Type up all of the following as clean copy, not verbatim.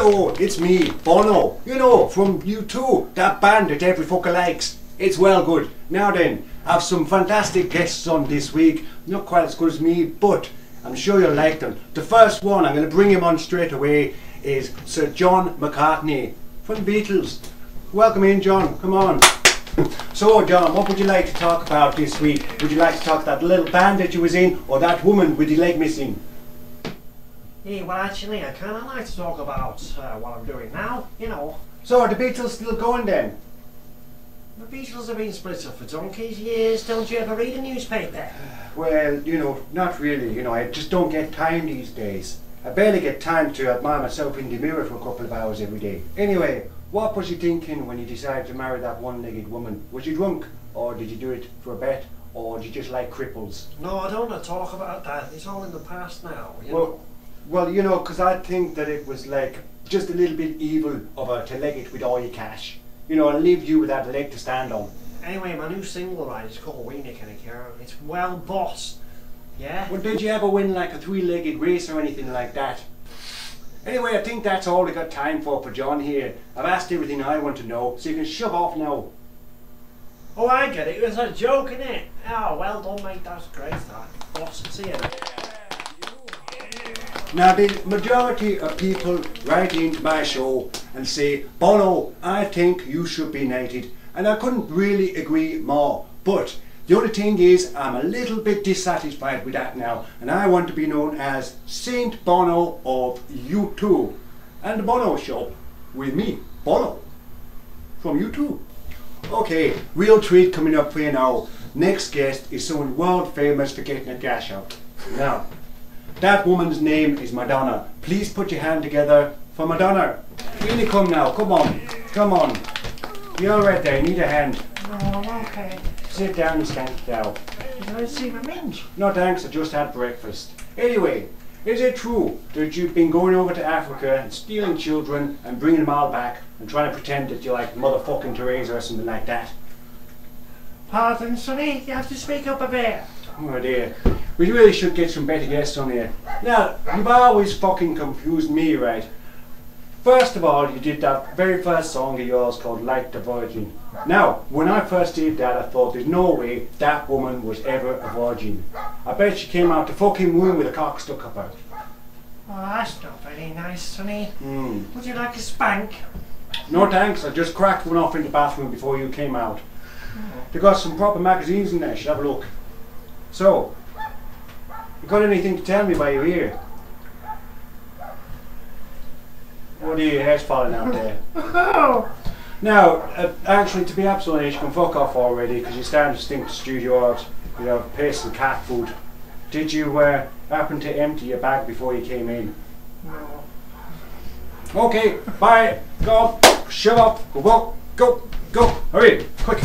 Hello, it's me, Bono. You know, from U2, that band that every fucker likes. It's well good. Now then, I've some fantastic guests on this week. Not quite as good as me, but I'm sure you'll like them. The first one, I'm going to bring him on straight away, is Sir John McCartney from the Beatles. Welcome in, John. Come on. So, John, what would you like to talk about this week? Would you like to talk about the little band that you was in, or that woman with the leg missing? Yeah, well, actually, I kind of like to talk about what I'm doing now, you know. So, are the Beatles still going then? The Beatles have been split up for donkey's years. Don't you ever read a newspaper? Well, you know, not really. You know, I just don't get time these days. I barely get time to admire myself in the mirror for a couple of hours every day. Anyway, what was you thinking when you decided to marry that one-legged woman? Was you drunk? Or did you do it for a bet? Or did you just like cripples? No, I don't want to talk about that. It's all in the past now, you know. Well, you know, because I think that it was like just a little bit evil of her to leg it with all your cash. You know, and leave you without a leg to stand on. Anyway, my new single, right, is called Weenie Can I Care. It's well bossed. Yeah? Well, did you ever win like a three-legged race or anything like that? Anyway, I think that's all we got time for John here. I've asked everything I want to know, so you can shove off now. Oh, I get it. It was a joke, innit? Oh, well done, mate. That's great, that. Boss, see you. Now, the majority of people write into my show and say, Bono, I think you should be knighted. And I couldn't really agree more. But the only thing is, I'm a little bit dissatisfied with that now. And I want to be known as Saint Bono of U2. And the Bono Show with me, Bono, from U2. Okay, real treat coming up for you now. Next guest is someone world famous for getting a gash out. Now, that woman's name is Madonna. Please put your hand together for Madonna. Really come now, come on, come on. You're all right there, you need a hand. No, I'm okay. Sit down and stand now. You don't see my minge. No thanks, I just had breakfast. Anyway, is it true that you've been going over to Africa and stealing children and bringing them all back and trying to pretend that you're like motherfucking Teresa or something like that? Pardon, Sonny, you have to speak up a bit. Oh dear. We really should get some better guests on here. Now, you've always fucking confused me, right? First of all, you did that very first song of yours called Like the Virgin. Now, when I first did that, I thought there's no way that woman was ever a virgin. I bet she came out the fucking womb with a cock stuck up her. Oh, that's not very nice, Sonny. Mm. Would you like a spank? No thanks, I just cracked one off in the bathroom before you came out. They got some proper magazines in there, you should have a look. So, you got anything to tell me while you're here? What are your hair's falling out there? Now, actually, to be absolutely honest, you can fuck off already because you're starting to stink the studio out. You know, piss and cat food. Did you happen to empty your bag before you came in? No. Okay, bye. Go, shut up. Go. Hurry, quick.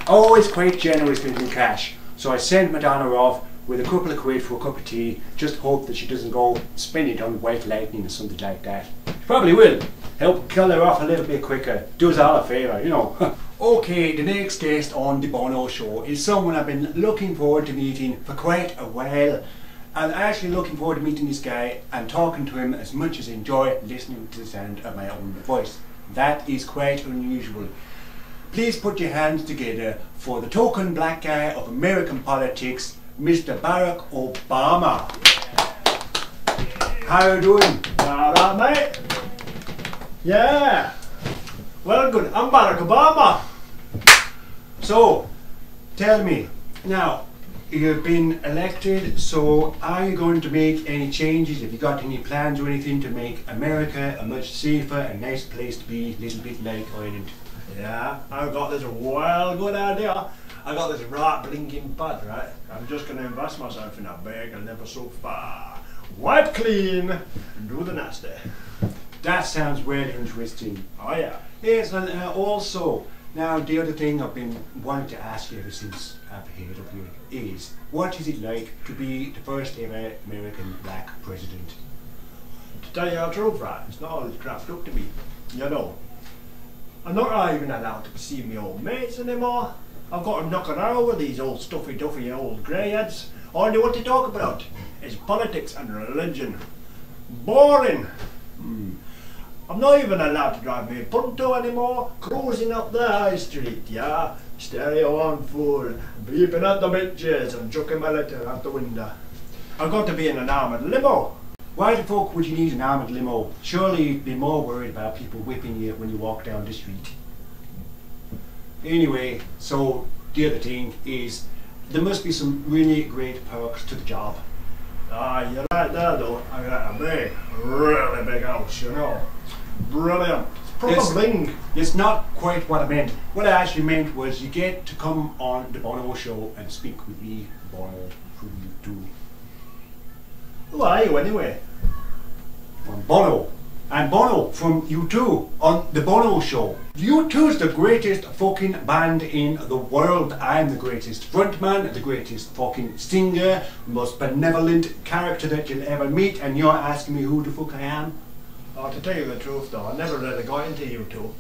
Always quite generous with your cash. So I sent Madonna off with a couple of quid for a cup of tea. Just hope that she doesn't go spend it on white lightning or something like that. She probably will. Help kill her off a little bit quicker. Do us all a favour, you know. Okay, the next guest on the Bono Show is someone I've been looking forward to meeting for quite a while. I'm actually looking forward to meeting this guy and talking to him as much as I enjoy listening to the sound of my own voice. That is quite unusual. Please put your hands together for the token black guy of American politics, Mr. Barrack Obama. How are you doing? Alright, mate. Yeah. Well, good. I'm Barrack Obama. So, tell me, now, you've been elected, so are you going to make any changes? Have you got any plans or anything to make America a much safer and nice place to be, a little bit like Ireland? Yeah, I've got this well good idea. I got this right blinking bud, right? I'm just going to invest myself in a bag and never so far. Wipe clean and do the nasty. That sounds really interesting. Oh yeah. Yes, and also, now the other thing I've been wanting to ask you ever since I've heard of you is, what is it like to be the first ever American black president? To tell you the truth, right, it's not all it's craft up to me, you know. I'm not even allowed to see my old mates anymore. I've got to knock it out with these old stuffy duffy old grey heads. All they want to talk about is politics and religion. Boring. I'm not even allowed to drive my Punto anymore, cruising up the high street, yeah? Stereo on full, beeping at the bitches and chucking my letter out the window. I've got to be in an armoured limo. Why the fuck would you need an armoured limo? Surely you'd be more worried about people whipping you when you walk down the street. Anyway, so the other thing is, there must be some really great perks to the job. Ah, you're right there though. I got a big, really big house, you know. Brilliant. It's proper bling. It's not quite what I meant. What I actually meant was you get to come on the Bono show and speak with me, Bono, from U2. Who are you anyway? From Bono. And Bono from U2 on the Bono show. U2's the greatest fucking band in the world. I'm the greatest frontman, the greatest fucking singer, most benevolent character that you'll ever meet, and you're asking me who the fuck I am? Oh, to tell you the truth though, I never really got into U2.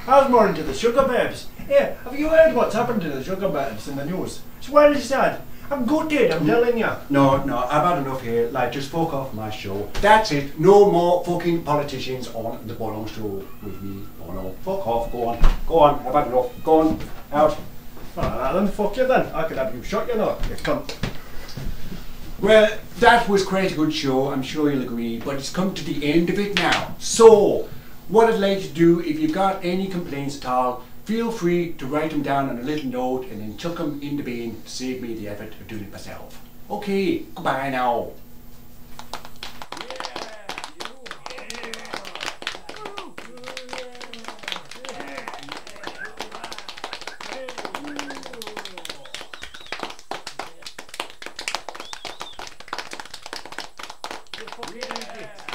I was more into the Sugar Babes. Yeah, have you heard what's happened to the Sugar Babes in the news? It's very sad. I'm gutted, I'm telling you. No, I've had enough here. Like, just fuck off my show. That's it. No more fucking politicians on the Bono show with me, Bono. Fuck off. Go on. Go on. I've had enough. Go on. Out. Ah, then fuck you then. I could have you shot, you know, you cunt. Well, that was quite a good show. I'm sure you'll agree. But it's come to the end of it now. So, what I'd like to do, if you've got any complaints at all, feel free to write them down on a little note and then chuck them in the bin to save me the effort of doing it myself. Okay, goodbye now. Yeah.